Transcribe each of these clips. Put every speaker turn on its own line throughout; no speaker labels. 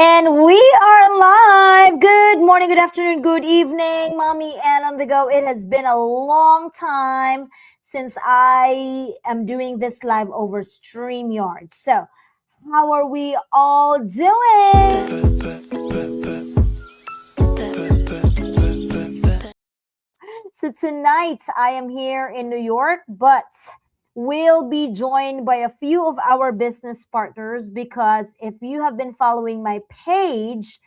And we are live. Good morning, good afternoon, good evening, Mommy and on the go. It has been a long time since I am doing this live over StreamYard. So, how are we all doing? So tonight I am here in New York, but we'll be joined by a few of our business partners because if you have been following my page,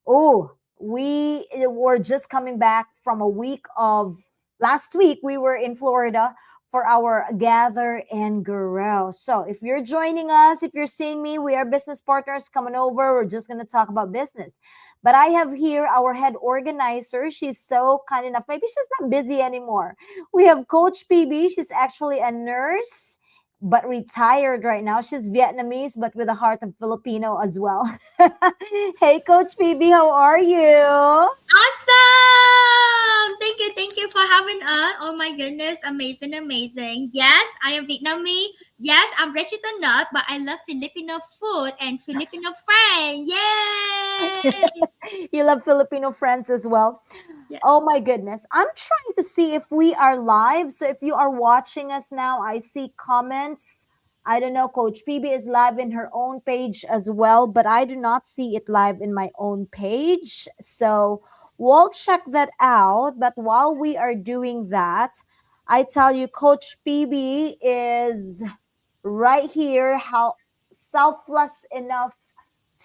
oh, we were just coming back from a week of last week. We were in Florida for our gather and grow. So if you're joining us, if you're seeing me, we are business partners coming over. We're just going to talk about business. But I have here our head organizer. She's so kind enough. Maybe she's not busy anymore. We have Coach PB. She's actually a nurse but retired right now. She's Vietnamese, but with a heart of Filipino as well. Hey, Coach PB, how are you?
Awesome! Thank you for having us. Oh my goodness, amazing, amazing. Yes, I am Vietnamese. Yes, I'm Rachita Nut, but I love Filipino food and Filipino friends. Yay!
You love Filipino friends as well.
Yeah.
Oh my goodness. I'm trying to see if we are live. So if you are watching us now, I see comments. I don't know, Coach PB is live in her own page as well, but I do not see it live in my own page. So we'll check that out. But while we are doing that, I tell you, Coach PB is right here, how selfless enough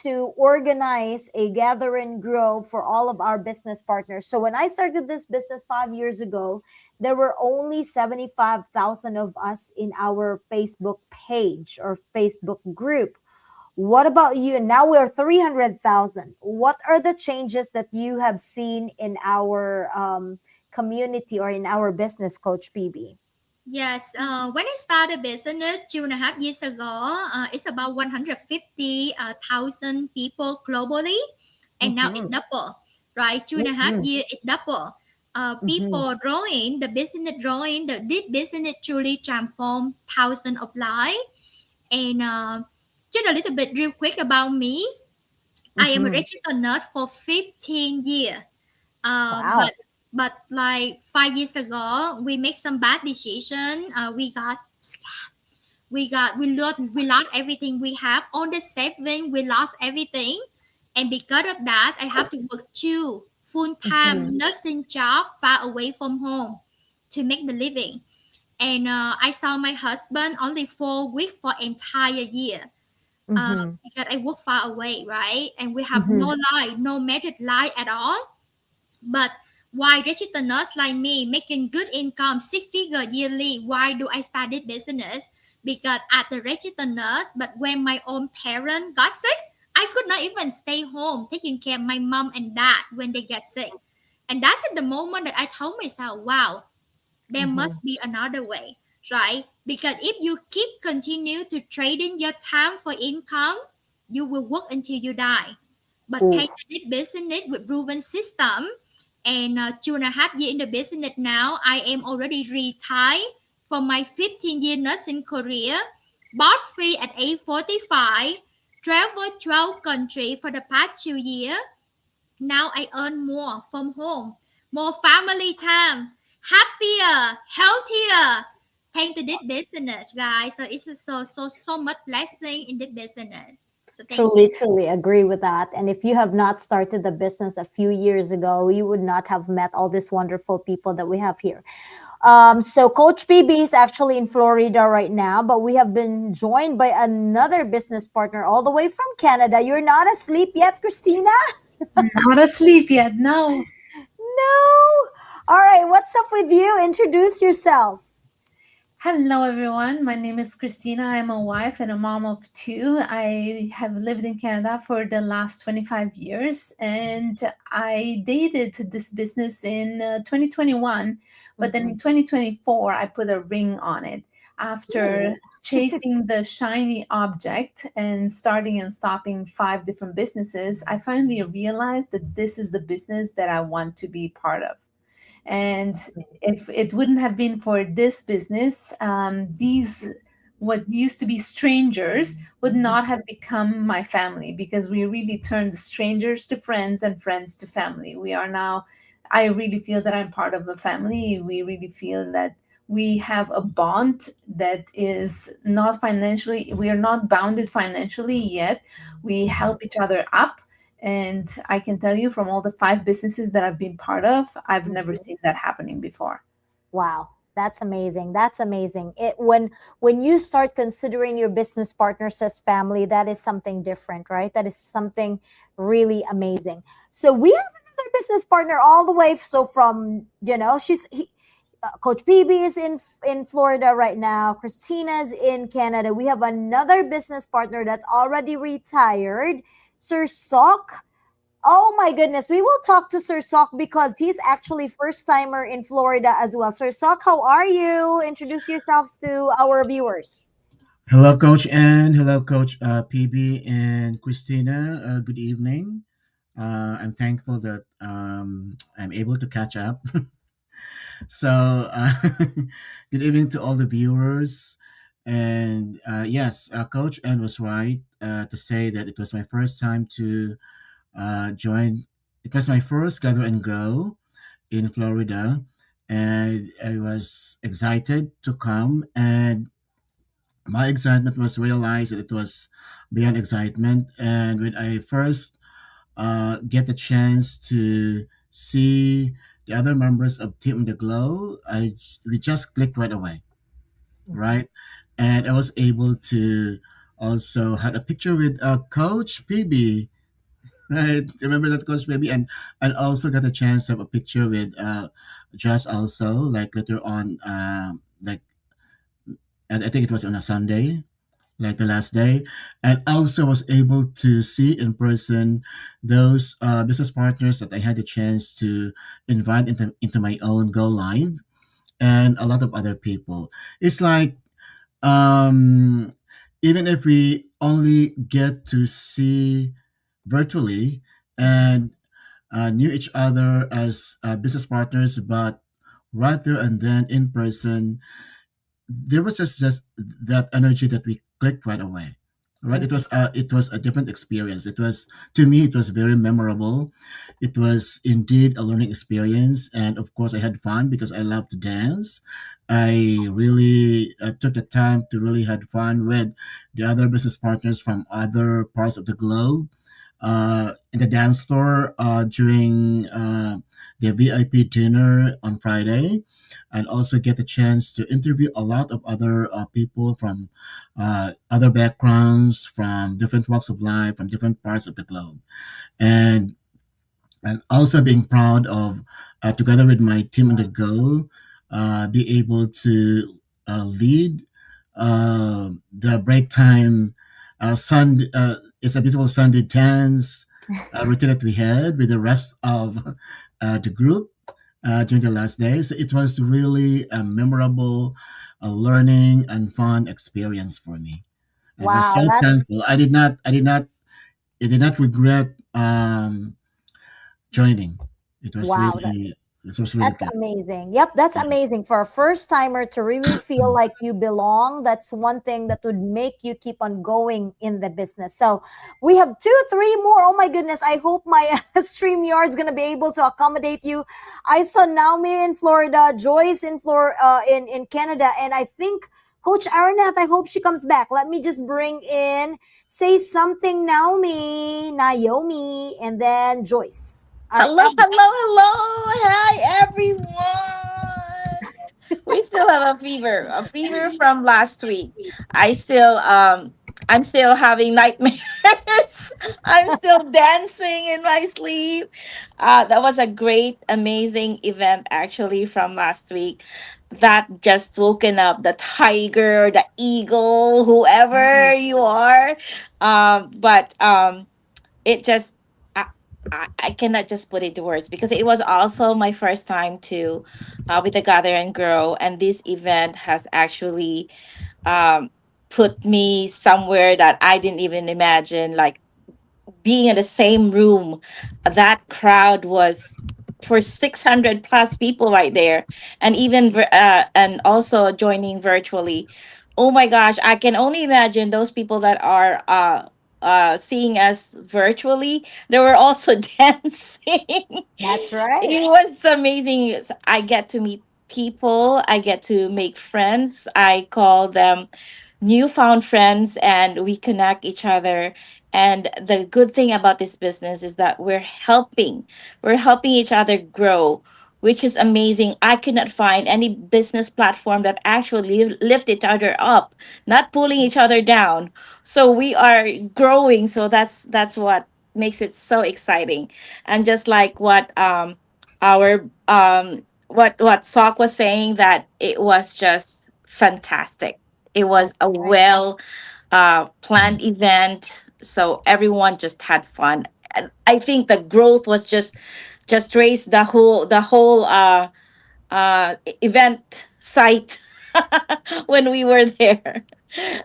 to organize a gather and grow for all of our business partners. So when I started this business 5 years ago, there were only 75,000 of us in our Facebook page or Facebook group. What about you? And now we're 300,000. What are the changes that you have seen in our community or in our business, Coach PB?
Yes, when I started business 2.5 years ago, it's about 150,000 people globally, and now it
Mm-hmm.
double, right? Two and a half
Mm-hmm.
year it double.
Mm-hmm.
People drawing the business drawing the this business truly transform thousands of lives. And just a little bit real quick about me. I am a
Mm-hmm.
registered nurse for 15 years. Uh,
Wow.
but but like 5 years ago, we make some bad decision. We lost everything we have. On the saving, we lost everything, and because of that, I have to work two full
Mm-hmm.
time nursing job far away from home to make the living. And I saw my husband only 4 weeks for entire year.
Mm-hmm.
Because I work far away, right? And we have
Mm-hmm.
no life, no married life at all. But why registered nurse like me making good income, 6 figure yearly? Why do I start this business? Because at the registered nurse, but when my own parent got sick, I could not even stay home taking care of my mom and dad when they get sick. And that's at the moment that I told myself, wow, there
Mm-hmm.
must be another way, right? Because if you keep continue to trading your time for income, you will work until you die. But
Oh.
thank to this business with proven system, and 2.5 years in the business now, I am already retired from my 15-year nursing career, bought free at age 45, traveled 12 countries for the past 2 years. Now I earn more from home, more family time, happier, healthier. Thanks to this business, guys. So it's so much blessing in this business. So thank you.
Truly, truly agree with that. And if you have not started the business a few years ago, you would not have met all these wonderful people that we have here. So Coach PB is actually in Florida right now, but we have been joined by another business partner all the way from Canada. You're not asleep yet, Christina?
Not asleep yet. No.
No. All right. What's up with you? Introduce yourself.
Hello, everyone. My name is Christina. I'm a wife and a mom of two. I have lived in Canada for the last 25 years, and I dated this business in 2021. But then in 2024, I put a ring on it. After
Ooh.
chasing the shiny object and starting and stopping 5 different businesses, I finally realized that this is the business that I want to be part of. And if it wouldn't have been for this business, these what used to be strangers would not have become my family, because we really turned strangers to friends and friends to family. We are now, I really feel that I'm part of a family. We really feel that we have a bond that is not financially, we are not bounded financially yet. We help each other up. And I can tell you, from all the 5 businesses that I've been part of, I've never
Mhm.
seen that happening before.
Wow, that's amazing. That's amazing. When you start considering your business partners as family, that is something different, right? That is something really amazing. So we have another business partner all the way. So from Coach PB is in Florida right now. Christina's in Canada. We have another business partner that's already retired, Sir Sok. Oh my goodness, we will talk to Sir Sok because he's actually first timer in Florida as well. Sir Sok, how are you? Introduce yourselves to our viewers.
Hello, Coach Ann. Hello, Coach PB and Christina. Good evening. I'm thankful that I'm able to catch up. So, good evening to all the viewers. And yes, Coach Ann was right to say that it was my first time to join. It was my first Gather and Grow in Florida. And I was excited to come, and my excitement was realized that it was beyond excitement. And when I first get the chance to see the other members of Team The Glow, we just clicked right away, right? And I was able to also had a picture with Coach PB, right? Remember that, Coach PB, and also got a chance to have a picture with Josh also, like later on, like, and I think it was on a Sunday, like the last day, and also was able to see in person those business partners that I had the chance to invite into my own Go Live, and a lot of other people. It's like, um, even if we only get to see virtually and knew each other as business partners, but right there and then in person, there was just that energy that we clicked right away, right?
Mhm.
It was a different experience. It was, to me, it was very memorable. It was indeed a learning experience, and of course I had fun because I love to dance. I really took the time to really had fun with the other business partners from other parts of the globe in the dance floor during the VIP dinner on Friday, and also get the chance to interview a lot of other people from other backgrounds, from different walks of life, from different parts of the globe, and also being proud of together with my team on the go, be able to lead the break time. It's a beautiful Sunday dance routine that we had with the rest of the group during the last day. So it was really a memorable, learning and fun experience for me, and I'm
Wow,
so
that's
thankful. I did not regret joining. It was
wow.
really, it was really
That's
good.
amazing. Yep, that's amazing for a first timer to really feel like you belong. That's one thing that would make you keep on going in the business. So we have two, three more. Oh my goodness. I hope my StreamYard's gonna be able to accommodate you. I saw Naomi in Florida, Joyce in in Canada, and I think Coach Aronath, I hope she comes back. Let me just bring in, say something, Naomi, and then Joyce. All
Hello,
right.
hello, hello. Hi, everyone. We still have a fever from last week. I still, I'm still having nightmares. I'm still dancing in my sleep. That was a great, amazing event actually from last week. That just woken up the tiger, the eagle, whoever you are. But it just I, I cannot just put it to words because it was also my first time to with the Gather and Grow, and this event has actually um, put me somewhere that I didn't even imagine, like being in the same room. That crowd was for 600 plus people right there, and even and also joining virtually Oh my gosh, I can only imagine those people that are seeing us virtually. They were also dancing.
That's right.
It was amazing. I get to meet people, I get to make friends. I call them newfound friends, and we connect each other. And the good thing about this business is that we're helping each other grow, which is amazing. I could not find any business platform that actually lift each other up, not pulling each other down. So we are growing. So that's what makes it so exciting. And just like our what Sock was saying, that it was just fantastic. It was
That's
a
right.
well planned event, so everyone just had fun. And I think the growth was just raised the whole event site when we were there.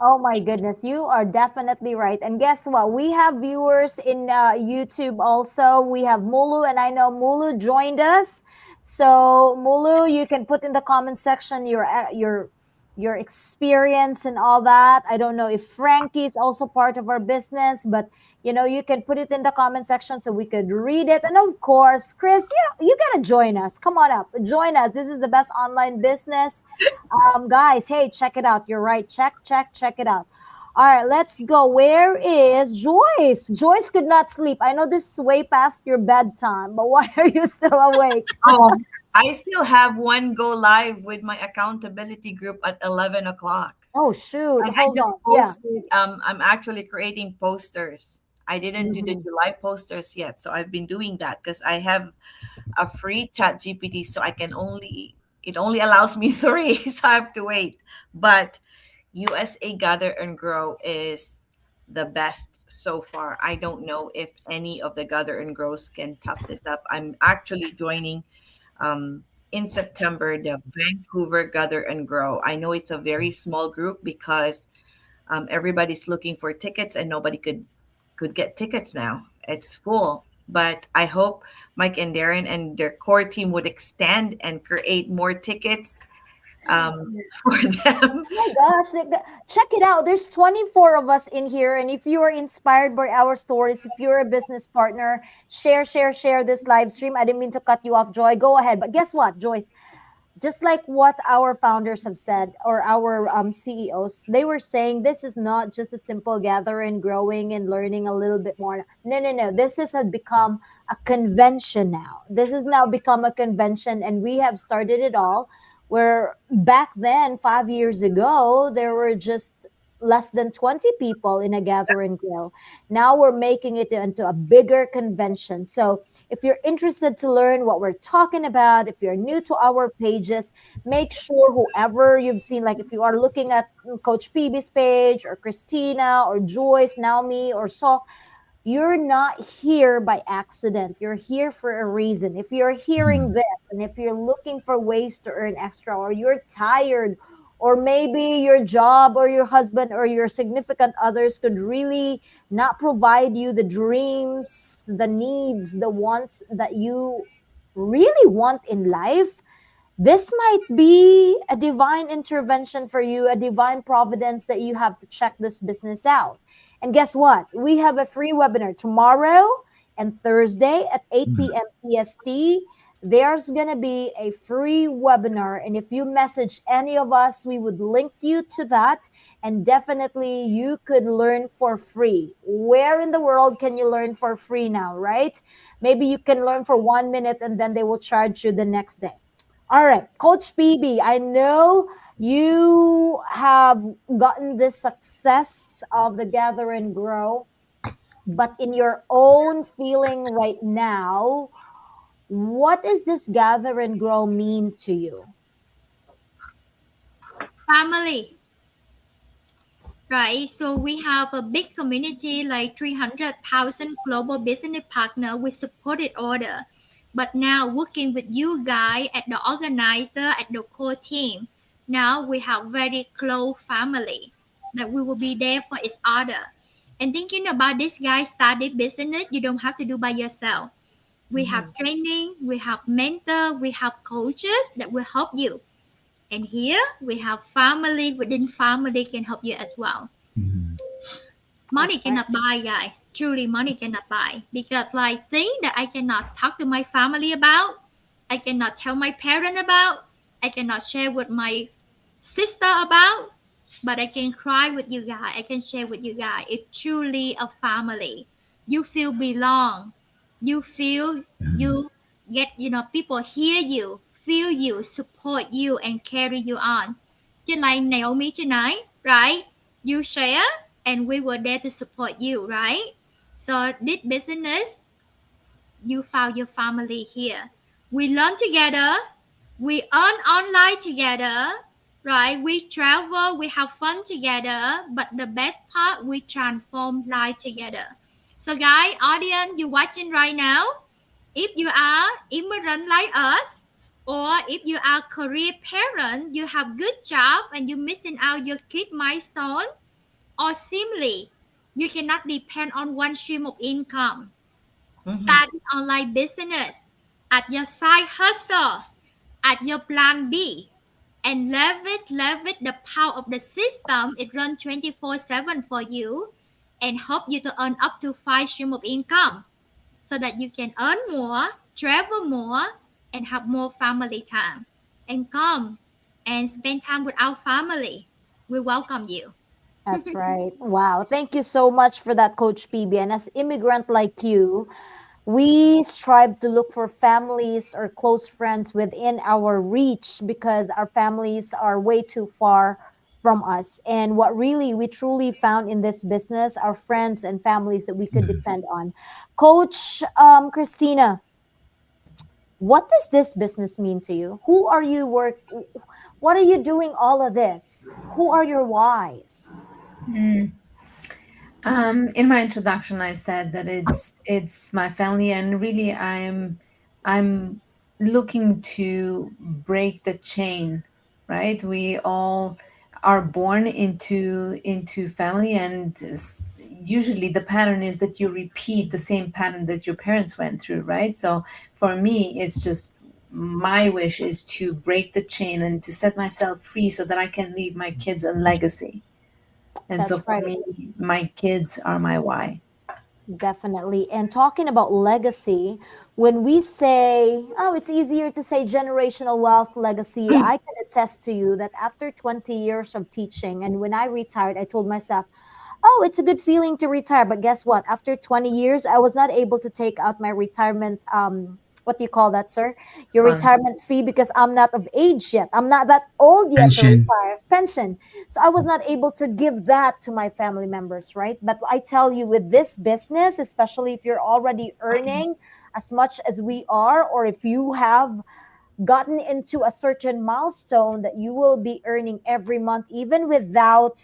Oh my goodness, you are definitely right. And guess what? We have viewers in YouTube also. We have Mulu, and I know Mulu joined us. So Mulu, you can put in the comment section your experience and all that. I don't know if Frankie is also part of our business, but you can put it in the comment section so we could read it. And of course, Chris, you gotta join us. Come on up, join us. This is the best online business. Guys, hey, check it out. You're right. Check it out. All right, let's go. Where is Joyce? Joyce could not sleep. I know this is way past your bedtime, but why are you still awake?
Oh, I still have one go live with my accountability group at 11 o'clock.
Oh shoot,
I
hold
just
on. Yeah.
posted, I'm actually creating posters. I didn't do the
Mhm.
July posters yet. So I've been doing that because I have a free chat GPT. So it only allows me three. So I have to wait. But USA Gather and Grow is the best so far. I don't know if any of the Gather and Grows can top this up. I'm actually joining in September the Vancouver Gather and Grow. I know it's a very small group because everybody's looking for tickets and nobody could get tickets now. It's full. But I hope Mike and Darren and their core team would extend and create more tickets for them.
Oh my gosh, check it out. There's 24 of us in here. And if you are inspired by our stories, if you're a business partner, share this live stream. I didn't mean to cut you off, Joy. Go ahead. But guess what, Joyce? Just like what our founders have said, or our CEOs, they were saying this is not just a simple gathering, growing and learning a little bit more. No, no, no. This has become a convention now. This has now become a convention, and we have started it all. Where back then, 5 years ago, there were just less than 20 people in a gathering grow. Now we're making it into a bigger convention. So if you're interested to learn what we're talking about, if you're new to our pages, make sure whoever you've seen, like if you are looking at Coach PB's page, or Christina, or Joyce, Naomi, or So, you're not here by accident. You're here for a reason. If you're hearing this, and if you're looking for ways to earn extra, or you're tired, or maybe your job or your husband or your significant others could really not provide you the dreams, the needs, the wants that you really want in life, this might be a divine intervention for you, a divine providence that you have to check this business out. And guess what? We have a free webinar tomorrow and Thursday at 8 p.m. EST. There's going to be a free webinar. And if you message any of us, we would link you to that. And definitely you could learn for free. Where in the world can you learn for free now, right? Maybe you can learn for 1 minute and then they will charge you the next day. All right, Coach PB, I know you have gotten this success of the Gather and Grow, but in your own feeling right now, what does this Gather and Grow mean to you?
Family. Right, so we have a big community like 300,000 global business partner with supported order. But now working with you guys at the organizer, at the core team, now we have very close family that we will be there for each other. And thinking about this guy study business, you don't have to do by yourself. We have training, we have mentor, we have coaches that will help you. And here we have family within family can help you as well.
Mhm.
Money
That's right.
cannot buy, guys. Truly, money cannot buy. Because like thing that I cannot talk to my family about, I cannot tell my parent about, I cannot share with my sister about, but I can cry with you guys. I can share with you guys. It's truly a family. You feel belong. You feel you get, people hear you, feel you, support you, and carry you on. Just like Naomi tonight, right? You share, and we were there to support you, right? So this business, you found your family here. We learn together, we earn online together, right? We travel, we have fun together, but the best part, we transform life together. So, guys, audience, you watching right now, if you are immigrant like us, or if you are career parent, you have good job and you missing out your kid milestone, or simply you cannot depend on one stream of income.
Mhm.
Start an online business at your side hustle, at your plan B, and leverage the power of the system. It runs 24/7 for you and help you to earn up to 5 streams of income so that you can earn more, travel more, and have more family time. And come and spend time with our family. We welcome you.
That's right. Wow. Thank you so much for that, Coach PB. And as immigrant like you, we strive to look for families or close friends within our reach because our families are way too far from us. And what really we truly found in this business are friends and families that we could
Mhm.
depend on. Coach Christina, what does this business mean to you? Who are you what are you doing all of this? Who are your whys?
Mm. In my introduction, I said that it's my family, and really, I'm looking to break the chain. Right? We all are born into family, and usually the pattern is that you repeat the same pattern that your parents went through. Right? So for me, it's just my wish is to break the chain and to set myself free so that I can leave my kids a legacy. And so
That's
for
right.
me, my kids are my why.
Definitely. And talking about legacy, when we say, oh, it's easier to say generational wealth legacy, I can attest to you that after 20 years of teaching, and when I retired, I told myself, oh, it's a good feeling to retire. But guess what? After 20 years, I was not able to take out my retirement. What do you call that, sir? Your
Fun.
retirement fee because I'm not of age yet. I'm not that old yet to
Pension.
retire. Pension. So I was not able to give that to my family members, right? But I tell you, with this business, especially if you're already earning as much as we are, or if you have gotten into a certain milestone that you will be earning every month even without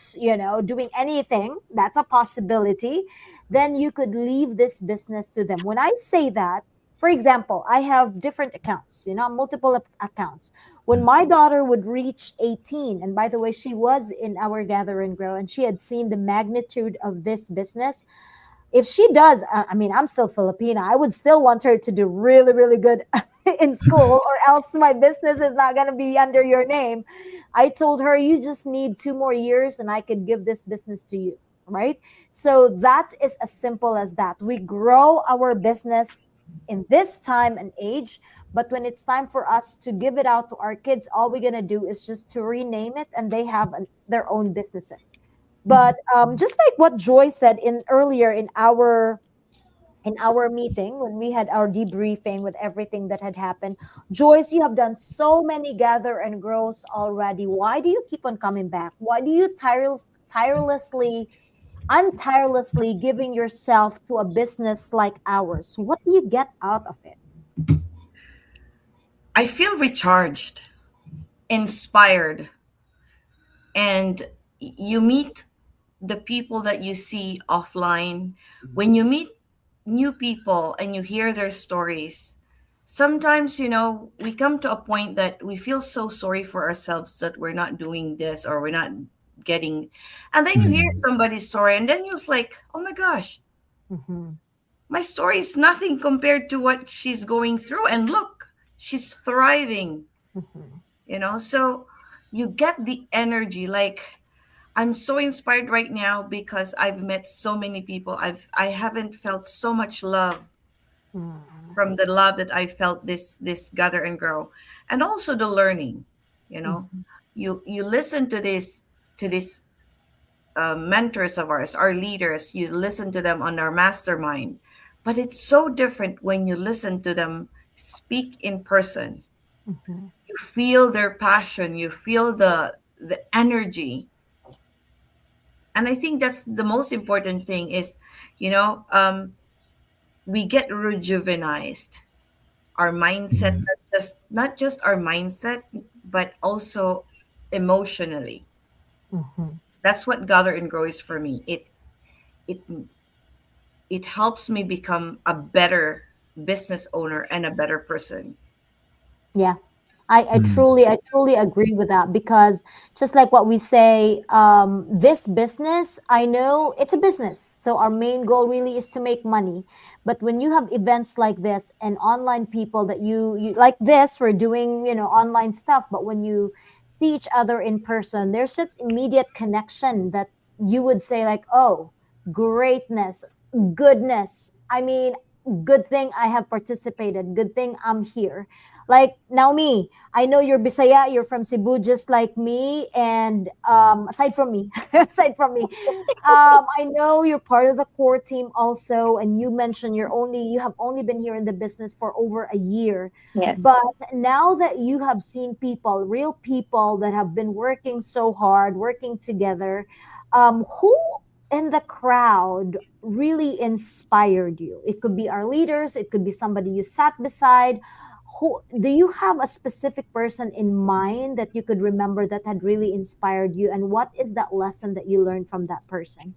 doing anything, that's a possibility, then you could leave this business to them. When I say that, for example, I have different accounts, multiple accounts. When my daughter would reach 18, and by the way, she was in our gather and grow, and she had seen the magnitude of this business. If she does, I mean, I'm still Filipina. I would still want her to do really, really good in school, or else my business is not going to be under your name. I told her, you just need 2 more years and I could give this business to you. Right. So that is as simple as that. We grow our business in this time and age. But when it's time for us to give it out to our kids, all we're going to do is just to rename it and they have their own businesses. But just like what Joy said in earlier in our meeting when we had our debriefing with everything that had happened, Joyce, you have done so many gather and grows already. Why do you keep on coming back? Why do you untirelessly giving yourself to a business like ours? What do you get out of it?
I feel recharged, inspired, and you meet the people that you see offline. When you meet new people and you hear their stories, sometimes, we come to a point that we feel so sorry for ourselves that we're not doing this or we're not getting. And then you hear
Mhm.
somebody's story, and then you're like, oh my gosh,
Mhm.
my story is nothing compared to what she's going through. And look, she's thriving,
Mhm.
So you get the energy. Like, I'm so inspired right now because I've met so many people. I haven't felt so much love
Mm.
from the love that I felt this gather and grow, and also the learning. You know,
Mhm.
you listen to this mentors of ours, our leaders. You listen to them on our mastermind, but it's so different when you listen to them speak in person.
Mhm.
You feel their passion. You feel the energy, and I think that's the most important thing. Is, you know, we get rejuvenized. Our mindset,
Mhm.
not just our mindset, but also emotionally.
Mhm.
That's what gather and grow is for me. It it helps me become a better business owner and a better person.
Yeah. I truly agree with that because just like what we say, this business, I know it's a business. So our main goal really is to make money. But when you have events like this and online people that you like this, we're doing, online stuff. But when you see each other in person, there's that immediate connection that you would say like, oh, greatness, goodness. I mean, good thing I have participated. Good thing I'm here. Like Naomi, I know you're Bisaya, you're from Cebu just like me. And aside from me, aside from me, I know you're part of the core team also. And you mentioned you have only been here in the business for over a year.
Yes.
But now that you have seen people, real people that have been working so hard, working together, who in the crowd really inspired you? It could be our leaders, it could be somebody you sat beside. Who do you have a specific person in mind that you could remember that had really inspired you, and what is that lesson that you learned from that person?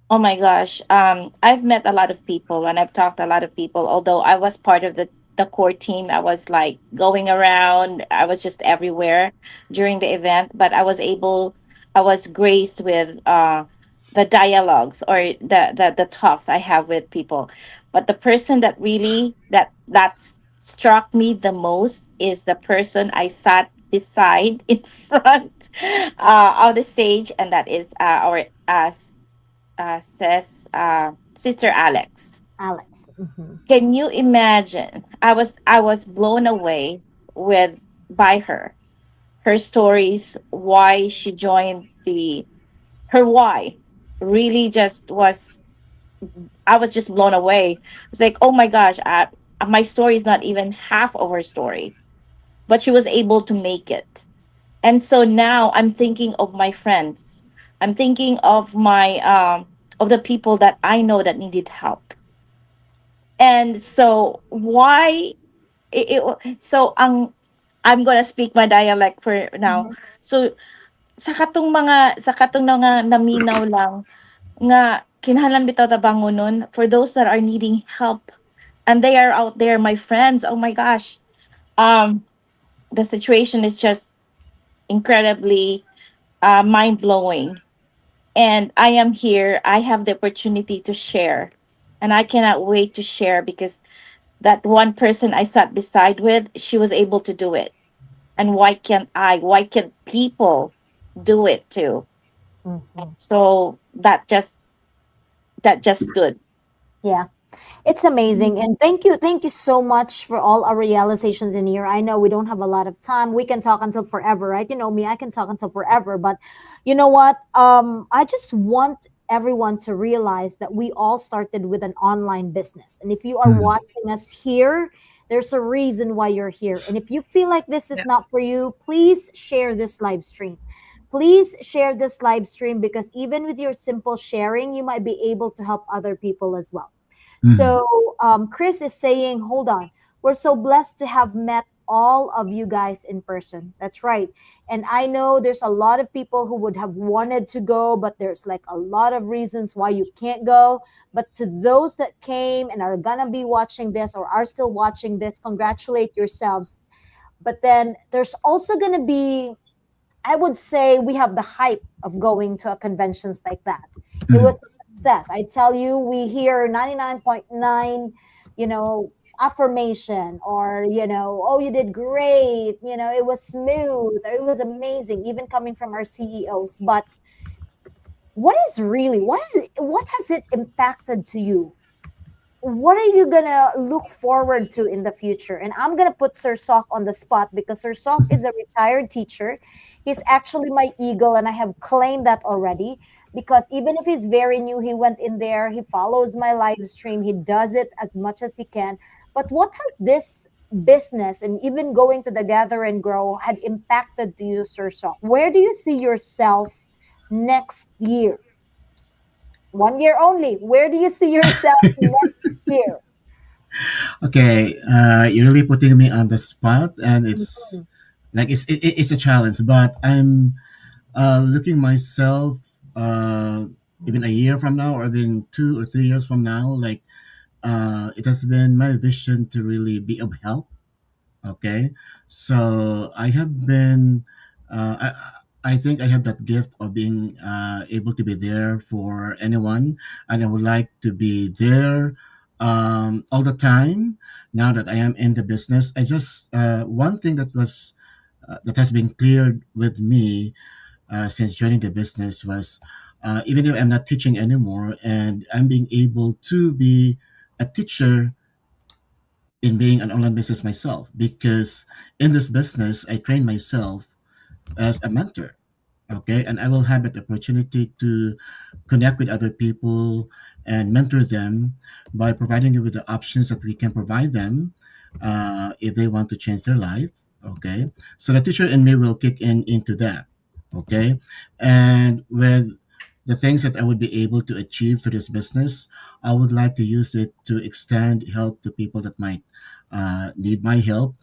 Oh my gosh. I've met a lot of people and I've talked to a lot of people. Although I was part of the core team, I was like going around. I was just everywhere during the event. But I was graced with the dialogues or the talks I have with people. But the person that really that struck me the most is the person I sat beside in front of the stage, and that is our says Sister Alex.
Alex. Hmm.
Can you imagine? I was blown away with by her stories, why she joined the her why really just was. I was just blown away. It's like, oh my gosh, my story is not even half of her story, but she was able to make it. And so now I'm thinking of my friends. I'm thinking of the people that I know that needed help. And so why so ang I'm gonna speak my dialect for now.
Hmm.
So sa katong mga naminaw lang nga kinahanglan bitaw ta bangonon for those that are needing help, and they are out there, my friends. Oh my gosh. Um the situation is just incredibly mind blowing, and I am here. I have the opportunity to share, and I cannot wait to share because that one person I sat beside with, she was able to do it. And why can't I? Why can't people do it too?
Hmm.
So that just stood.
Yeah. It's amazing. And thank you so much for all our realizations in here. I know we don't have a lot of time. We can talk until forever, right? You know me, I can talk until forever. But you know what? I just want everyone to realize that we all started with an online business. And if you are
Mhm.
watching us here, there's a reason why you're here. And if you feel like this is
Yeah.
not for you, please share this live stream. Please share this live stream because even with your simple sharing, you might be able to help other people as well.
Mhm.
So Chris is saying, hold on, we're so blessed to have met all of you guys in person. That's right. And I know there's a lot of people who would have wanted to go, but there's like a lot of reasons why you can't go. But to those that came and are gonna be watching this or are still watching this, congratulate yourselves. But then there's also gonna be, I would say, we have the hype of going to a conventions like that. It
Mhm.
was a success. I tell you, we hear 99.9, you know, affirmation, or oh, you did great, it was smooth, or it was amazing, even coming from our CEOs. But what has it impacted to you? What are you gonna look forward to in the future? And I'm gonna put Sir Sok on the spot, because Sir Sok is a retired teacher. He's actually my eagle, and I have claimed that already. Because even if he's very new, he went in there, he follows my live stream, he does it as much as he can. But what has this business, and even going to the Gather and Grow, had impacted to you, Sir Sok? Where do you see yourself next year? 1 year only. Where do you see yourself next year?
Okay, you're really putting me on the spot, and it's
Mhm.
like it's a challenge. But I'm looking myself even a year from now, or even 2 or 3 years from now. Like it has been my vision to really be of help. Okay, so I have been. I think I have that gift of being able to be there for anyone, and I would like to be there all the time. Now that I am in the business, I just one thing that has been cleared with me since joining the business was even if I'm not teaching anymore, and I'm being able to be a teacher in being an online business myself, because in this business I train myself as a mentor. Okay, and I will have that opportunity to connect with other people and mentor them by providing you with the options that we can provide them if they want to change their life. Okay, so the teacher in me will kick in into that. Okay, and with the things that I would be able to achieve through this business, I would like to use it to extend help to people that might need my help.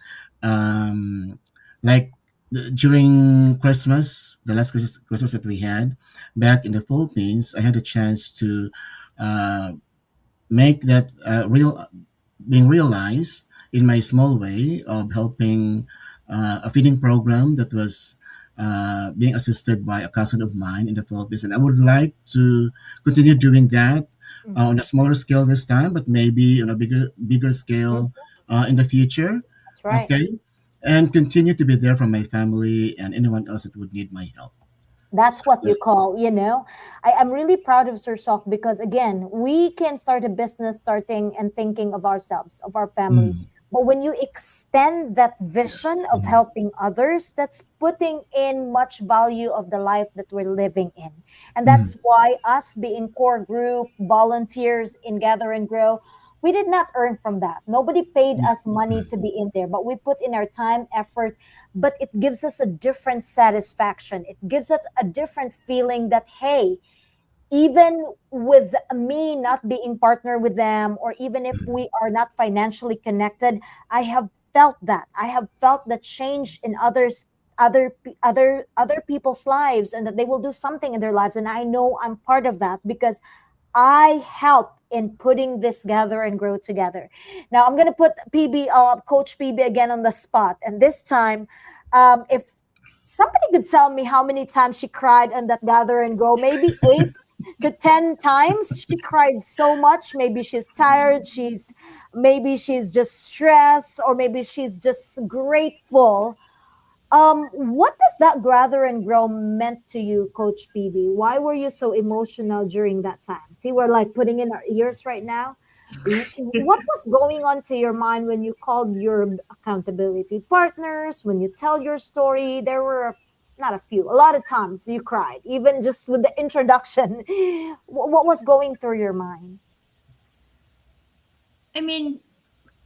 Like during Christmas, the last Christmas that we had back in the Philippines, I had a chance to uh, make that being realized in my small way of helping a feeding program that was being assisted by a cousin of mine in the Philippines, and I would like to continue doing that on a
Mhm.
smaller scale this time, but maybe on a bigger
Mhm.
scale in the future.
That's right.
Okay, and continue to be there for my family and anyone else that would need my help.
That's
So,
what you call, I'm really proud of Sir Sok, because again, we can start a business starting and thinking of ourselves, of our family.
mm,
But when you extend that vision
yes.
of helping others, that's putting in much value of the life that we're living in. And
Mm,
that's why us being core group volunteers in Gather and Grow, we did not earn from that. Nobody paid
yeah.
us money to be in there, but we put in our time, effort, but it gives us a different satisfaction. It gives us a different feeling that, hey, even with me not being partner with them, or even if
Mm,
we are not financially connected, I have felt that. I have felt the change in other people's lives, and that they will do something in their lives, and I know I'm part of that, because I help in putting this Gather and Grow together. Now I'm gonna put Coach PB again on the spot, and this time, if somebody could tell me how many times she cried on that Gather and Grow, maybe 8 to 10 times. She cried so much. Maybe she's tired. Maybe she's just stressed, or maybe she's just grateful. What does that Gather and Grow meant to you, Coach PB? Why were you so emotional during that time? See, we're like putting in our ears right now. What was going on to your mind when you called your accountability partners, when you tell your story? There were not a few, a lot of times you cried, even just with the introduction. What was going through your mind?
I mean,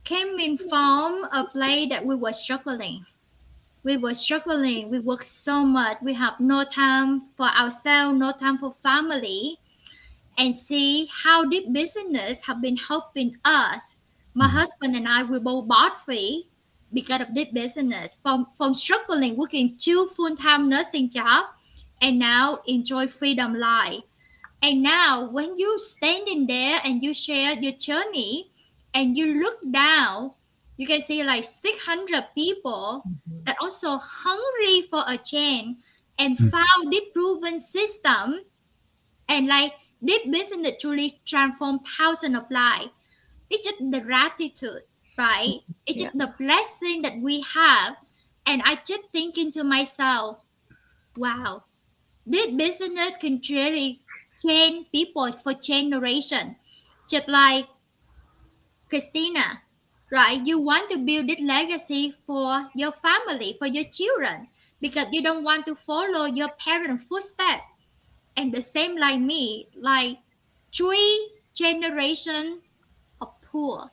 came in from a place that we were struggling. We were struggling. We worked so much. We have no time for ourselves, no time for family, and see how this business have been helping us. My
mm,
husband and I we both bought free because of this business. From struggling working two full-time nursing job and now enjoy freedom life. And now when you standing there and you share your journey and you look down, you can see like 600 people that also hungry for a change and
mm,
found this proven system, and like this business truly transformed thousands of lives. It's just the gratitude. right? It's
Yeah.
just the blessing that we have. And I just thinking to myself, wow, this business can really change people for generation. Just like Christina, right? You want to build this legacy for your family, for your children, because you don't want to follow your parents' footsteps. And the same like me, like 3 generation of poor.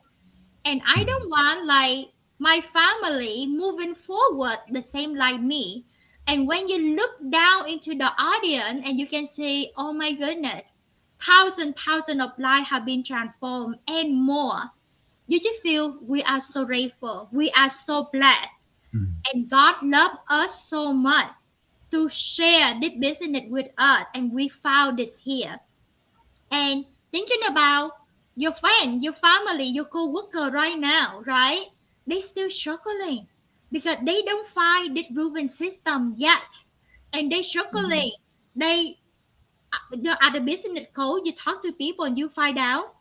And I don't want like my family moving forward the same like me. And when you look down into the audience and you can say, oh my goodness, thousand of lives have been transformed and more. You just feel we are so grateful. We are so blessed.
Mm.
And God loves us so much to share this business with us. And we found this here. And thinking about your friend, your family, your co-worker right now, right? They still struggling because they don't find this proven system yet. And they
Mhm.
struggling. They at the business code, you talk to people and you find out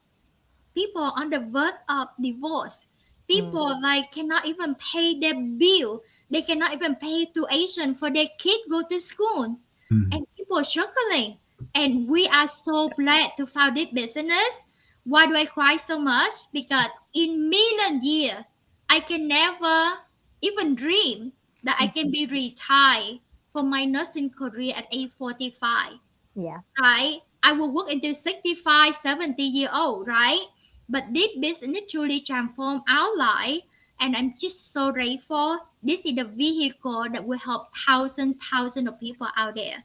people on the verge of divorce.
Mm.
People like cannot even pay their bill. They cannot even pay tuition for their kid go to school.
Mm.
And people struggling. And we are so glad to found this business. Why do I cry so much? Because in million years, I can never even dream that I can be retired from my nursing career at age 45,
Yeah.
right? I will work until 65, 70 year old, right? But this business truly transformed our life. And I'm just so grateful. This is the vehicle that will help thousands of people out there.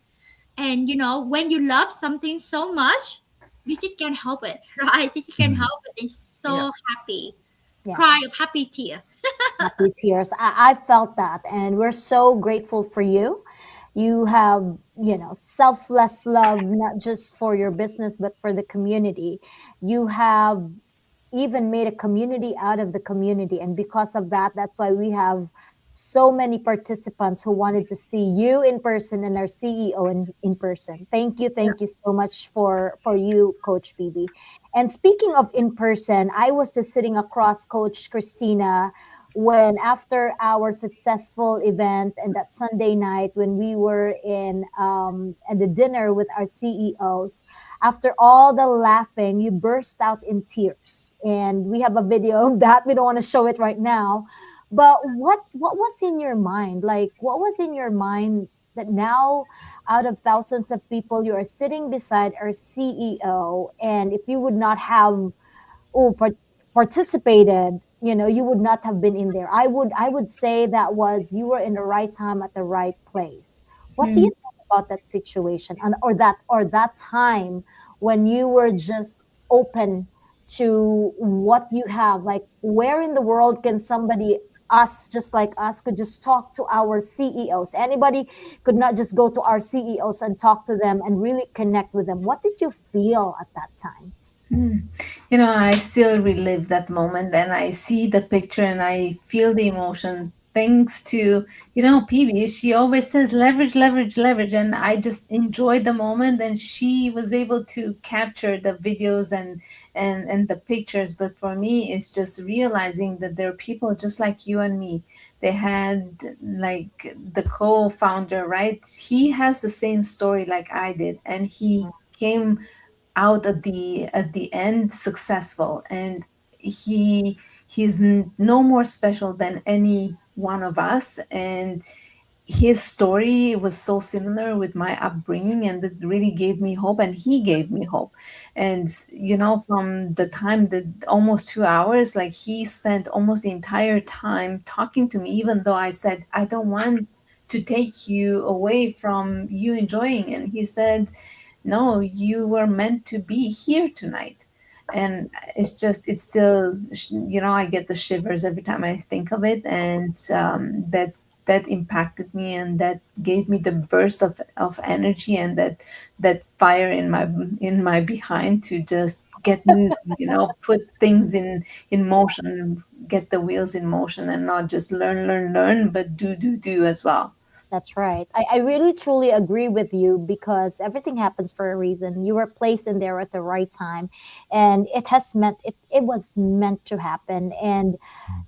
And you know, when you love something so much, you just can't help it, right? You just can't
Mm.
help it. It's
Yeah.
so happy.
Yeah.
Cry of happy tear.
Happy tears. I felt that, and we're so grateful for you. You have, selfless love, not just for your business, but for the community. You have even made a community out of the community. And because of that, that's why we have so many participants who wanted to see you in person and our CEO in person. Thank you.
Yeah.
Thank you so much for you, Coach BB. And speaking of in person, I was just sitting across Coach Christina when after our successful event and that Sunday night when we were in at the dinner with our CEOs, after all the laughing, you burst out in tears. And we have a video of that. We don't want to show it right now. But what was in your mind? Like what was in your mind that now out of thousands of people you are sitting beside our CEO, and if you would not have oh participated, you would not have been in there. I would say that was you were in the right time at the right place. What do you
Mm.
think about that situation, and or that time when you were just open to what you have? Like where in the world can somebody, us just like us, could just talk to our CEOs? Anybody could not just go to our CEOs and talk to them and really connect with them. What did you feel at that time?
Mm. I still relive that moment and I see the picture and I feel the emotion. Thanks to, PB, she always says leverage, leverage, leverage. And I just enjoyed the moment. And she was able to capture the videos and the pictures. But for me, it's just realizing that there are people just like you and me. They had like the co-founder, right? He has the same story like I did. And he came out at the end successful, and he's no more special than any one of us. And his story was so similar with my upbringing, and it really gave me hope, and he gave me hope. And from the time, that almost 2 hours, like he spent almost the entire time talking to me, even though I said I don't want to take you away from you enjoying. And he said, no, you were meant to be here tonight. And it's still, I get the shivers every time I think of it. And that impacted me, and that gave me the burst of energy, and that fire in my behind to just get moving, put things in motion, get the wheels in motion, and not just learn, but do as well.
That's right. I really truly agree with you because everything happens for a reason. You were placed in there at the right time, and it was meant to happen. And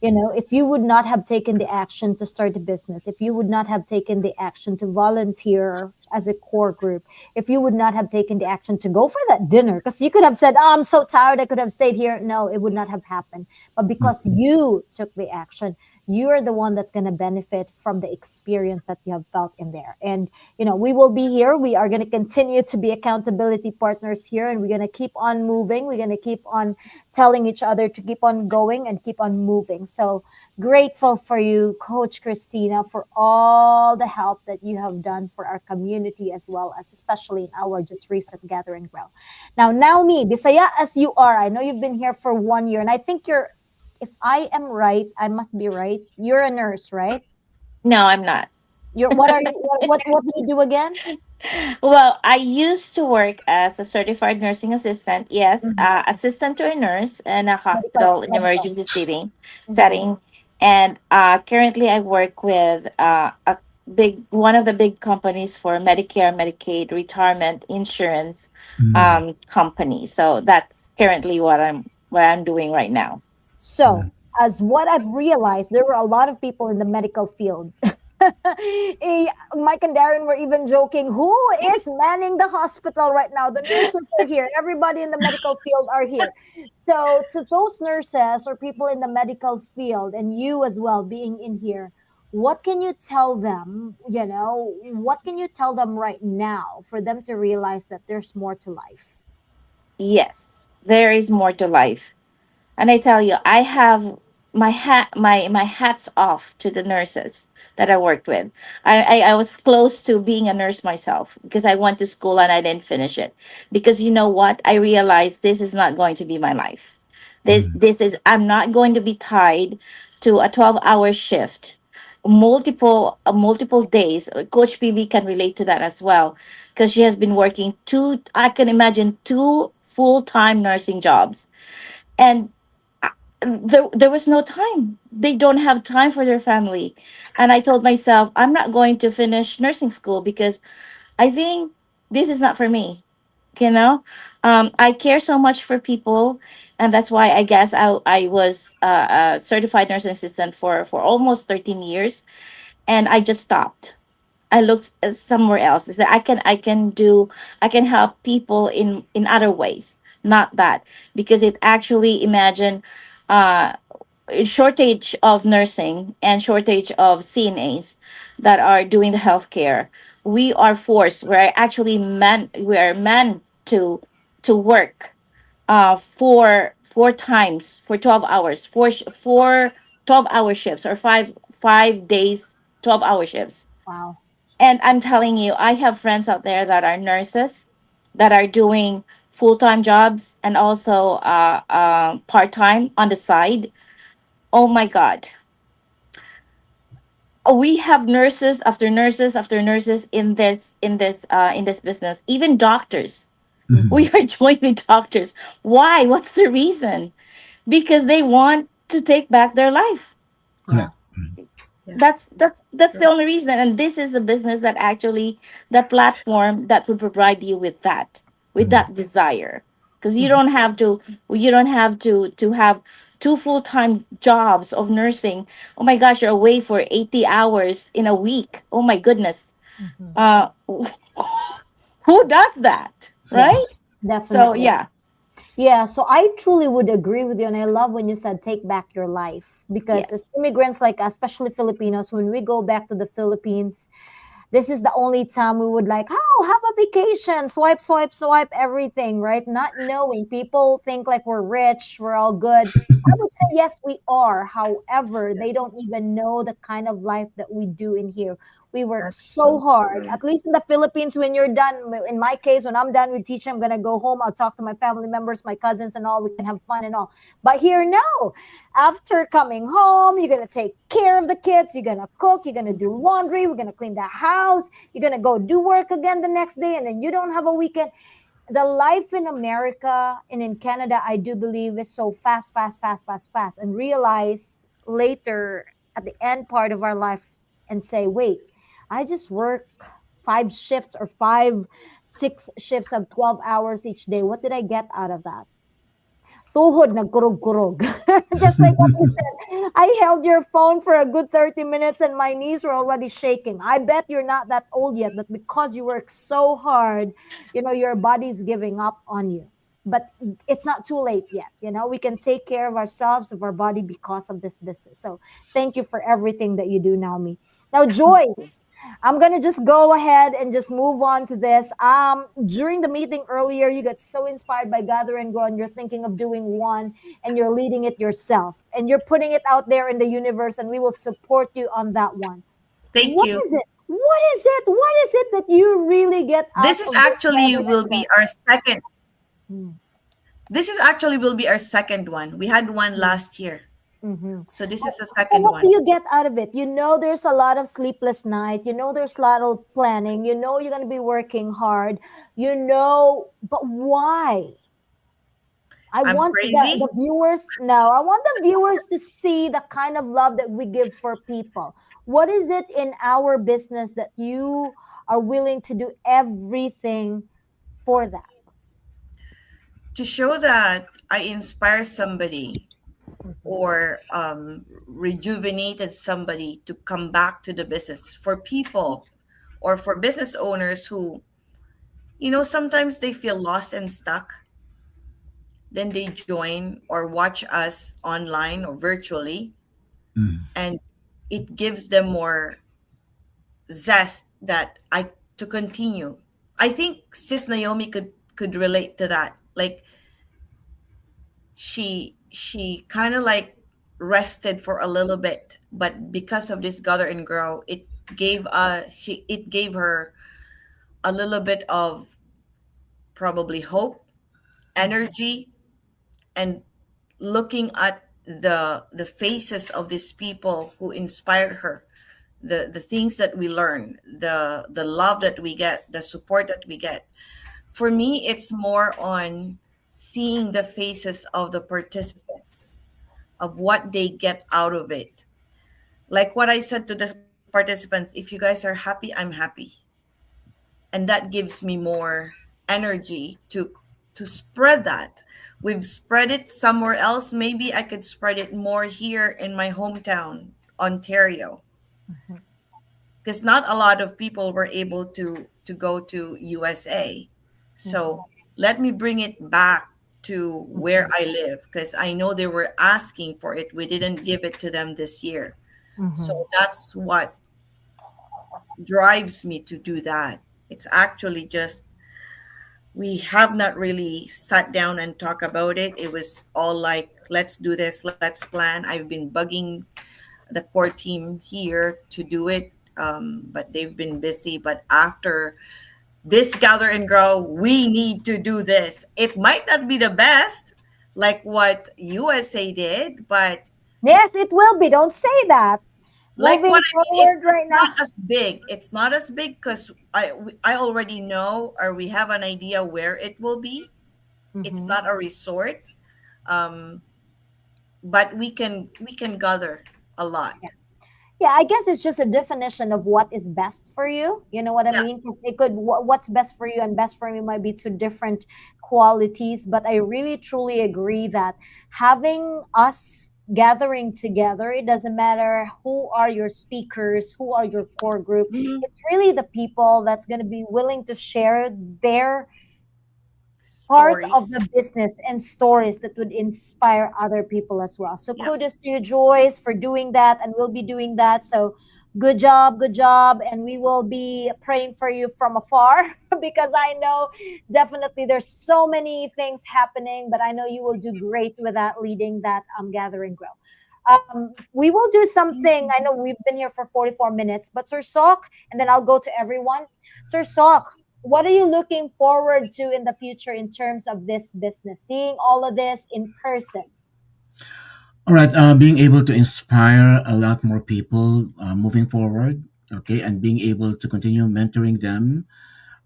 if you would not have taken the action to start a business, if you would not have taken the action to volunteer as a core group, if you would not have taken the action to go for that dinner, because you could have said, "Oh, I'm so tired, I could have stayed here." No, it would not have happened. But because
Mhm.
you took the action, you are the one that's going to benefit from the experience that you have felt in there. And we will be here, we are going to continue to be accountability partners here, and we're going to keep on moving, we're going to keep on telling each other to keep on going and keep on moving. So grateful for you, Coach Christina, for all the help that you have done for our community, as well as especially in our just recent Gather and Grow. Now me, Bisaya as you are, I know you've been here for 1 year, and I think you're, if I am right, I must be right. You're a nurse, right?
No, I'm not.
You're what are you? What do you do again?
Well, I used to work as a certified nursing assistant. Yes,
Mhm.
assistant to a nurse in a
Medical,
hospital in
medical.
emergency setting.
Mhm.
Setting, and currently I work with a big one of the big companies for Medicare, Medicaid, retirement insurance
Mm.
company. So that's currently what I'm doing right now.
So, as what I've realized, there were a lot of people in the medical field. Mike and Darren were even joking, who is manning the hospital right now? The nurses are here. Everybody in the medical field are here. So, to those nurses or people in the medical field, and you as well being in here, what can you tell them? What can you tell them right now for them to realize that there's more to life?
Yes, there is more to life. And I tell you, I have my hats off to the nurses that I worked with. I was close to being a nurse myself because I went to school and I didn't finish it. Because you know what? I realized this is not going to be my life.
Mm.
This is I'm not going to be tied to a 12-hour shift multiple days. Coach PB can relate to that as well because she has been working I can imagine two full-time nursing jobs, and there was no time. They don't have time for their family. And I told myself, I'm not going to finish nursing school because I think this is not for me. You know, I care so much for people, and that's why I guess I was a certified nursing assistant for almost 13 years, and I just stopped. I looked somewhere else. Is that I can help people in other ways, not that, because it actually imagine uh shortage of nursing and shortage of CNAs that are doing the healthcare. We are meant to work four times for 12 hours, four 12-hour shifts, or five days 12-hour shifts.
Wow.
And I'm telling you, I have friends out there that are nurses that are doing full-time jobs and also part-time on the side. Oh my God. We have nurses after nurses after nurses in this business. Even doctors.
Mhm.
We are joining doctors. Why? What's the reason? Because they want to take back their life.
Yeah.
Correct. Mm.
Yeah.
That's the
True.
only reason. And this is the business that actually, the platform that would provide you with
Mm.
that desire. Because you
Mhm.
don't have to you don't have to have two full-time jobs of nursing. Oh my gosh, you're away for 80 hours in a week. Oh my goodness.
Mhm.
uh who does that,
Yeah,
right? So
definitely.
yeah.
Yeah, so I truly would agree with you. And I love when you said take back your life. Because as
Yes.
immigrants like us, especially Filipinos, when we go back to the Philippines, this is the only time we would like, oh, have a vacation, swipe, swipe, swipe, everything, right? Not knowing, people think like we're rich, we're all good. I would say yes, we are. However,
Yeah.
they don't even know the kind of life that we do in here. We work
That's
so
so
hard.
true.
At least in the Philippines, when you're done, in my case, when I'm done with teaching, I'm gonna go home. I'll talk to my family members, my cousins, and all. We can have fun and all. But here, no. After coming home, you're gonna take care of the kids, you're gonna cook, you're gonna do laundry, we're gonna clean the house, you're gonna go do work again the next day, and then you don't have a weekend. The life in America and in Canada, I do believe, is so fast, fast, fast, fast, fast, and realize later at the end part of our life and say, wait, I just work 5 shifts or 6 shifts of 12 hours each day. What did I get out of that? Tuhod nagkurog-kurog. Just like what you said. I held your phone for a good 30 minutes and my knees were already shaking. I bet you're not that old yet, but because you work so hard, your body's giving up on you. But it's not too late yet. We can take care of ourselves, of our body because of this business. So thank you for everything that you do, Naomi. Now, Joyce, I'm gonna just go ahead and just move on to this. During the meeting earlier, you got so inspired by Gather and Grow, and you're thinking of doing one, and you're leading it yourself, and you're putting it out there in the universe, and we will support you on that one.
Thank
What
you.
is it? What is it? What is it that you really get out
This is
of this
actually
Gather
will
and Grow?
be our second.
Hmm.
This is actually will be our second one. We had one
Mm.
last year.
Mm-hmm.
So this is the
But
second
what do
one.
you get out of it? There's a lot of sleepless night. There's a lot of planning. You're going to be working hard. But why? I
I'm
want the
crazy.
viewers now. I want the viewers to see the kind of love that we give for people. What is it in our business that you are willing to do everything for that?
To show that I inspire somebody or rejuvenated somebody to come back to the business, for people or for business owners who, sometimes they feel lost and stuck. Then they join or watch us online or virtually,
Mm.
and it gives them more zest that I to continue. I think Sis Naomi could relate to that. Like she kind of like rested for a little bit, but because of this Gather and Grow, it gave her a little bit of probably hope, energy, and looking at the faces of these people who inspired her, the things that we learn, the love that we get, the support that we get. For me, it's more on seeing the faces of the participants, of what they get out of it. Like what I said to the participants, if you guys are happy, I'm happy. And that gives me more energy to spread that. We've spread it somewhere else. Maybe I could spread it more here in my hometown, Ontario,
Mhm.
because not a lot of people were able to go to USA. So let me bring it back to where I live, because I know they were asking for it. We didn't give it to them this year.
Mhm.
So that's what drives me to do that. It's actually just we have not really sat down and talk about it. It was all like, let's do this, let's plan. I've been bugging the core team here to do it, but they've been busy. But after this Gather and Grow, we need to do this. It might not be the best, like what USA did, but
Yes, it will be. Don't say that.
like
Moving
what I mean,
forward
it's
right now.
not as big. It's not as big because I already know, or we have an idea where it will be. It's
Mhm.
not a resort, um, but we can gather a lot.
Yeah, I guess it's just a definition of what is best for you. You know what I
Yeah.
mean? Because what's best for you and best for me might be two different qualities. But I really truly agree that having us gathering together, it doesn't matter who are your speakers, who are your core group.
Mhm.
It's really the people that's going to be willing to share their part of
Stories.
the business and stories that would inspire other people as well. So
Yeah.
kudos to you, Joyce, for doing that, and we'll be doing that. So good job, and we will be praying for you from afar because I know definitely there's so many things happening, but I know you will do great with that leading that gathering grow. We will do something. I know we've been here for 44 minutes, but Sir Sok, and then I'll go to everyone. Sir Sok, what are you looking forward to in the future in terms of this business? Seeing all of this in person.
All right, being able to inspire a lot more people moving forward, okay, and being able to continue mentoring them,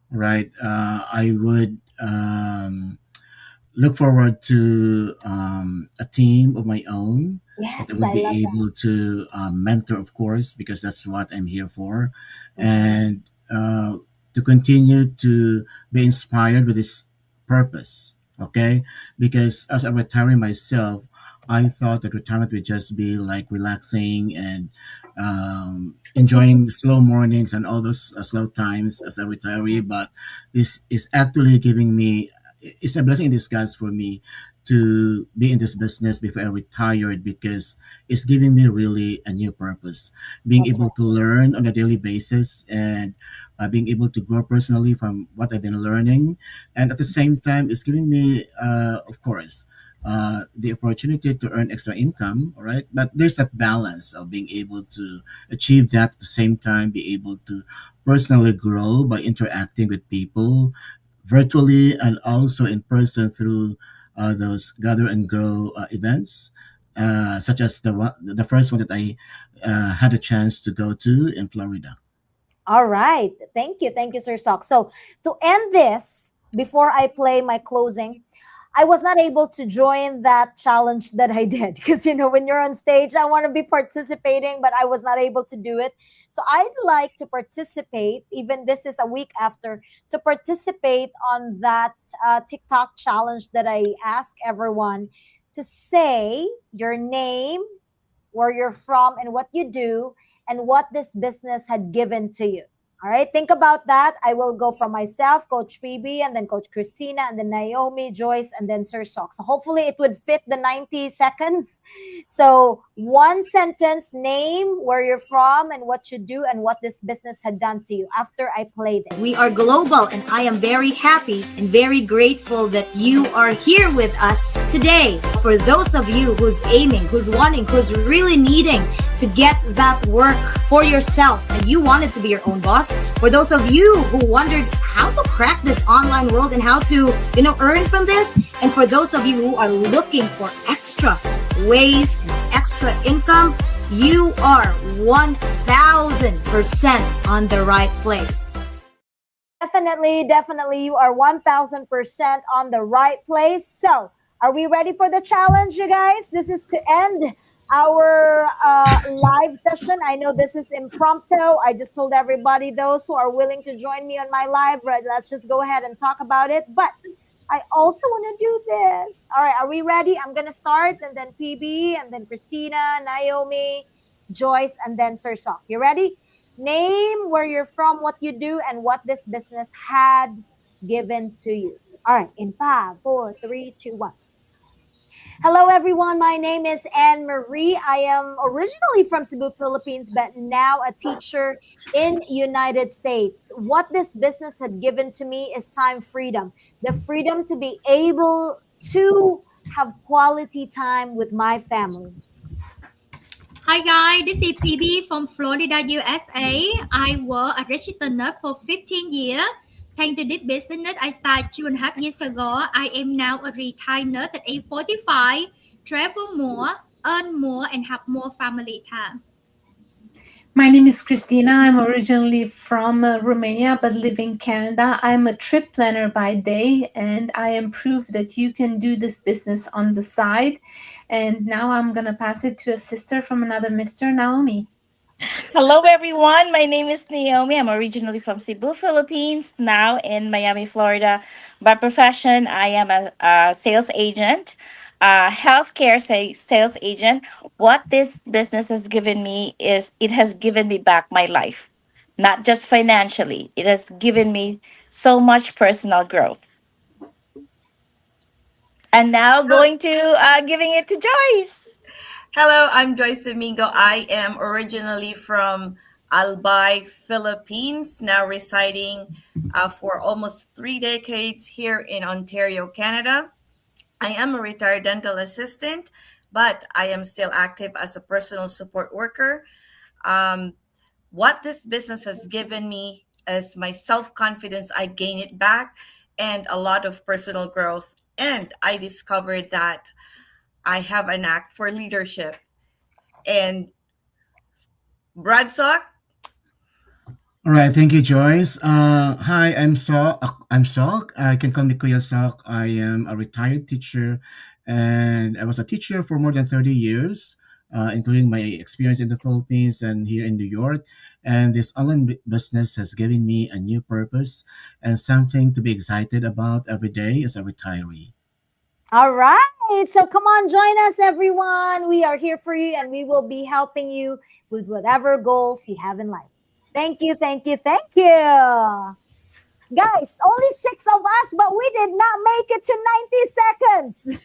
right? I would look forward to a team of my own that I
Yes,
would
I love
be
that.
able to mentor, of course, because that's what I'm here for, and to continue to be inspired with this purpose. Okay, because as I'm retiring myself, I thought that retirement would just be like relaxing and enjoying the slow mornings and all those slow times as a retiree. But this is actually giving me, it's a blessing in disguise for me to be in this business before I retired, because it's giving me really a new purpose. Being
That's
able
right.
to learn on a daily basis, and being able to grow personally from what I've been learning. And at the same time, it's giving me, of course, the opportunity to earn extra income, all right? But there's that balance of being able to achieve that at the same time, be able to personally grow by interacting with people virtually and also in person through those gather and grow events, such as the first one that I had a chance to go to in Florida.
All right. Thank you, Sir Sock. So to end this, before I play my closing, I was not able to join that challenge that I did because when you're on stage, I want to be participating, but I was not able to do it. So I'd like to participate, even this is a week after, to participate on that TikTok challenge that I ask everyone to say your name, where you're from, and what you do, and what this business had given to you. All right, think about that. I will go from myself, Coach PB, and then Coach Christina, and then Naomi, Joyce, and then Sir Sok. So hopefully it would fit the 90 seconds. So one sentence, name, where you're from, and what you do, and what this business had done to you after I play this. We are global, and I am very happy and very grateful that you are here with us today. For those of you who's aiming, who's wanting, who's really needing to get that work for yourself, and you wanted to be your own boss. For those of you who wondered how to crack this online world and how to, earn from this. And for those of you who are looking for extra ways and extra income, you are 1000% on the right place. Definitely, you are 1000% on the right place. So, are we ready for the challenge, you guys? This is to end our live session. I know this is impromptu. I just told everybody, those who are willing to join me on my live, right, let's just go ahead and talk about it. But I also want to do this. All right, are we ready? I'm going to start, and then PB, and then Christina, Naomi, Joyce, and then Sir Sok. You ready? Name, where you're from, what you do, and what this business had given to you. All right, in 5, 4, 3, 2, 1. Hello, everyone. My name is Anne Marie. I am originally from Cebu, Philippines, but now a teacher in United States. What this business had given to me is time freedom, the freedom to be able to have quality time with my family.
Hi guys, this is PB from Florida, USA. I was a registered nurse for 15 years. Thanks to this business, I started 2.5 years ago. I am now a retired nurse at age 45, travel more, earn more, and have more family time.
My name is Christina. I'm originally from Romania but live in Canada. I'm a trip planner by day, and I am proof that you can do this business on the side. And now I'm going to pass it to a sister from another Mr. Naomi.
Hello, everyone. My name is Naomi. I'm originally from Cebu, Philippines, now in Miami, Florida. By profession, I am a sales agent, a healthcare sales agent. What this business has given me is it has given me back my life, not just financially. It has given me so much personal growth. And now going to giving it to Joyce.
Hello, I'm Joyce Domingo. I am originally from Albay, Philippines, now residing for almost 3 decades here in Ontario, Canada. I am a retired dental assistant, but I am still active as a personal support worker. Um, what this business has given me is my self confidence. I gain it back and a lot of personal growth. And I discovered that I have a knack for leadership. And Bradsock,
All right, thank you, Joyce. Hi, I'm Sok. I'm Sok. I can call me Kuya Sok. I am a retired teacher, and I was a teacher for more than 30 years, including my experience in the Philippines and here in New York. And this online business has given me a new purpose and something to be excited about every day as a retiree.
All right. So come on, join us, everyone. We are here for you and we will be helping you with whatever goals you have in life. Thank you, thank you, thank you. Guys, only six of us, but we did not make it to 90 seconds.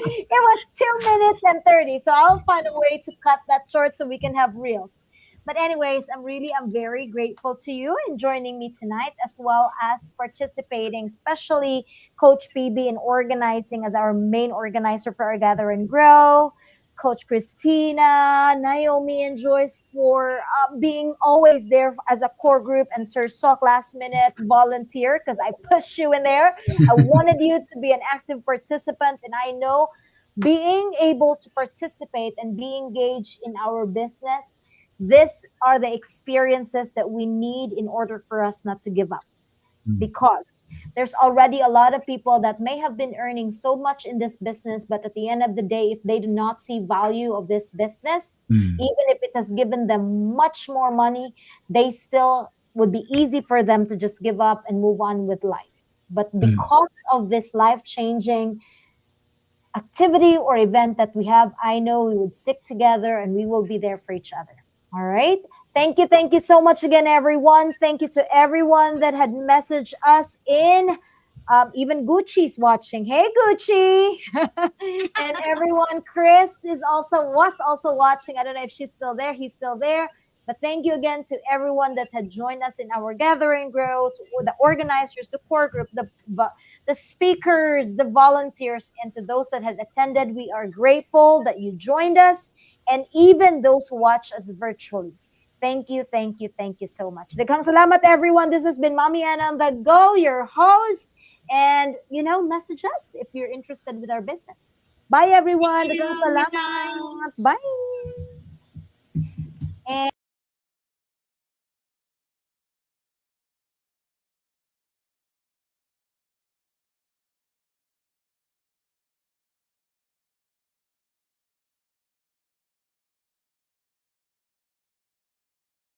It was 2 minutes and 30. So I'll find a way to cut that short so we can have reels. But anyways, I'm very grateful to you in joining me tonight as well as participating, especially Coach PB in organizing as our main organizer for our Gather and Grow. Coach Christina, Naomi, and Joyce for being always there as a core group, and Sir Sok last minute volunteer because I pushed you in there. I wanted you to be an active participant, and I know being able to participate and be engaged in our business, these are the experiences that we need in order for us not to give up, because there's already a lot of people that may have been earning so much in this business, but at the end of the day, if they do not see value of this business,
Mm,
even if it has given them much more money, they still would be easy for them to just give up and move on with life. But
mm,
because of this life changing activity or event that we have, I know we would stick together and we will be there for each other. All right. Thank you so much again, everyone. Thank you to everyone that had messaged us in. Even Gucci's watching. Hey, Gucci, and everyone. Chris is also watching. I don't know if she's still there. He's still there. But thank you again to everyone that had joined us in our gathering grow, to the organizers, the core group, the speakers, the volunteers, and to those that had attended. We are grateful that you joined us, and even those who watch us virtually. Thank you so much. Daghang salamat, everyone. This has been Mommy Anna on the Go, your host. And, message us if you're interested with our business. Bye,
Thank
everyone. Daghang
you. Good night.
salamat. Bye. And